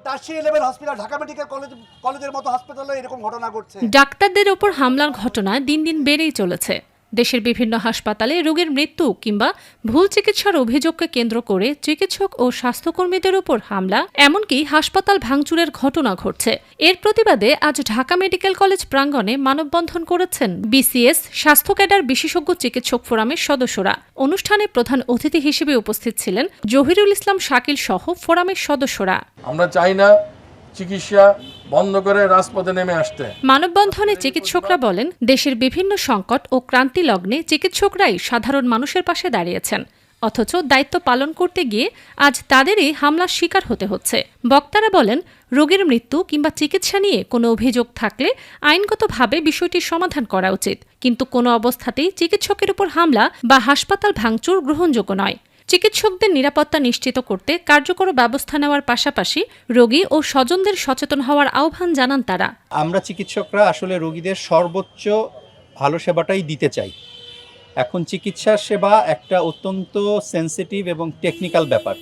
Tertiary level hospital Dhaka medical কলেজের মতো হাসপাতালে এরকম ঘটনা ঘটছে। ডাক্তারদের ওপর হামলার ঘটনা দিন দিন বেড়েই চলেছে। দেশের বিভিন্ন হাসপাতালে রোগীর মৃত্যু কিংবা ভুল চিকিৎসার অভিযোগকে কেন্দ্র করে চিকিৎসক ও স্বাস্থ্যকর্মীদের উপর হামলা, এমনকি হাসপাতাল ভাঙচুরের ঘটনা ঘটছে। এর প্রতিবাদে আজ ঢাকা মেডিকেল কলেজ প্রাঙ্গণে মানববন্ধন করেছেন বিসিএস স্বাস্থ্য ক্যাডার বিশেষজ্ঞ চিকিৎসক ফোরামের সদস্যরা। অনুষ্ঠানে প্রধান অতিথি হিসেবে উপস্থিত ছিলেন জহিরুল ইসলাম শাকিল সহ ফোরামের সদস্যরা। আমরা চাই না চিকিৎসা বন্ধ করে রাজপথে নেমে আসতে। মানববন্ধনে চিকিৎসকরা বলেন, দেশের বিভিন্ন সংকট ও ক্রান্তি লগ্নে চিকিৎসকরাই সাধারণ মানুষের পাশে দাঁড়িয়েছেন, অথচ দায়িত্ব পালন করতে গিয়ে আজ তাদেরই হামলার শিকার হতে হচ্ছে। বক্তারা বলেন, রোগীর মৃত্যু কিংবা চিকিৎসা নিয়ে কোনো অভিযোগ থাকলে আইনগতভাবে বিষয়টির সমাধান করা উচিত, কিন্তু কোনো অবস্থাতেই চিকিৎসকের উপর হামলা বা হাসপাতাল ভাঙচুর গ্রহণযোগ্য নয়। চিকিৎসকদের নিরাপত্তা নিশ্চিত করতে কার্যকর ব্যবস্থা নেওয়ার পাশাপাশি রোগী ও স্বজনদের সচেতন হওয়ার আহ্বান জানান তারা। আমরা চিকিৎসকরা আসলে রোগীদের সর্বোচ্চ ভালো সেবাটাই দিতে চাই। এখন চিকিৎসা সেবা একটা অত্যন্ত সেন্সিটিভ এবং টেকনিক্যাল ব্যাপার।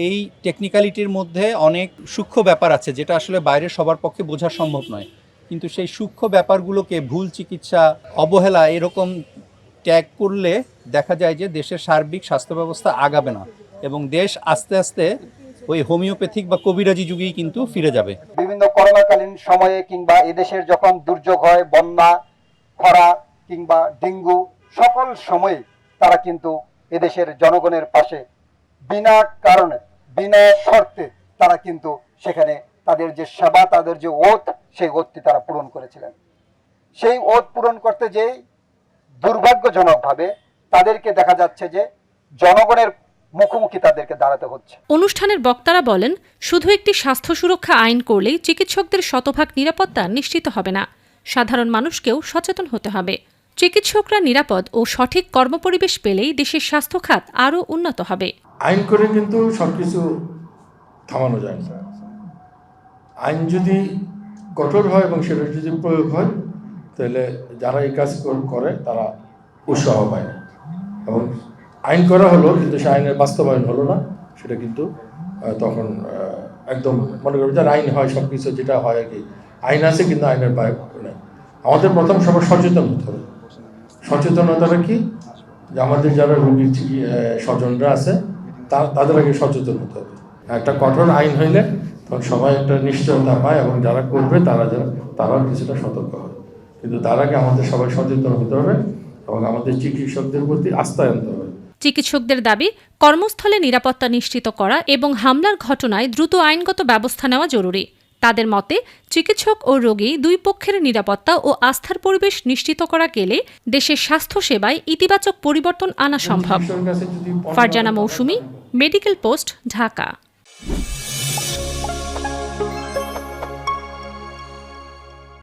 এই টেকনিক্যালিটির মধ্যে অনেক সূক্ষ্ম ব্যাপার আছে যেটা আসলে বাইরে সবার পক্ষে বোঝা সম্ভব নয়, কিন্তু সেই সূক্ষ্ম ব্যাপারগুলোকে ভুল চিকিৎসা, অবহেলা এরকম ট্যাগ করলে দেখা যায় যে দেশের সার্বিক স্বাস্থ্য ব্যবস্থা আগাবে না এবং দেশ আস্তে আস্তে ওই হোমিওপ্যাথিক বা কবিরাজি যুগেই কিন্তু ফিরে যাবে। বিভিন্ন করোনাকালীন সময়ে কিংবা এদেশের যখন দুর্যোগ হয়, বন্যা, খরা কিংবা ডেঙ্গু, সকল সময়ে তারা কিন্তু এদেশের জনগণের পাশে বিনা কারণে, বিনা শর্তে তারা কিন্তু সেখানে তাদের যে সেবা, তাদের যে ওথ, সেই ওথটি তারা পূরণ করেছিলেন। সেই ওথ পূরণ করতে যেয়ে দুর্ভাগ্যজনকভাবে তাদেরকে দেখা যাচ্ছে যে জনগণের মুখোমুখি তাদেরকে দাঁড়াতে হচ্ছে। অনুষ্ঠানের বক্তারা বলেন, শুধু একটি স্বাস্থ্য সুরক্ষা আইন করলেই চিকিৎসকদের শতভাগ নিরাপত্তা নিশ্চিত হবে না, সাধারণ মানুষকেও সচেতন হতে হবে। চিকিৎসকরা নিরাপদ ও সঠিক কর্মপরিবেশ পেলেই দেশের স্বাস্থ্য খাত আরও উন্নত হবে। আইন করে কিন্তু সবকিছু থামানো যায় না। আইন যদি কঠোর হয় এবং সেটা যদি প্রয়োগ হয়, তাহলে যারা এই কাজ করে তারা উৎসাহ পায় না। এবং আইন করা হলো কিন্তু সে আইনের বাস্তবায়ন হলো না, সেটা কিন্তু তখন একদম মনে করবে যার আইন হয় সব কিছু যেটা হয় আর কি, আইন আছে কিন্তু আইনের বাইরে নেই। আমাদের প্রথম সবার সচেতন হতে হবে। সচেতনতাটা কি, যে আমাদের যারা রোগীর স্বজনরা আছে তাদের আগে সচেতন হতে হবে। একটা কঠোর আইন হইলে তখন সবাই একটা নিশ্চয়তা পায় এবং যারা করবে তারাও কিছুটা সতর্ক হয়। কিন্তু তার আগে আমাদের সবাই সচেতন হতে হবে এবং আমাদের চিকিৎসকদের প্রতি আস্থা আনতে হবে। চিকিৎসকদের দাবি, কর্মস্থলে নিরাপত্তা নিশ্চিত করা এবং হামলার ঘটনায় দ্রুত আইনগত ব্যবস্থা নেওয়া জরুরি। তাদের মতে, চিকিৎসক ও রোগী দুই পক্ষের নিরাপত্তা ও আস্থার পরিবেশ নিশ্চিত করা গেলে দেশের স্বাস্থ্য সেবায় ইতিবাচক পরিবর্তন আনা সম্ভব। ফারজানা মৌসুমী, মেডিকেল পোস্ট, ঢাকা।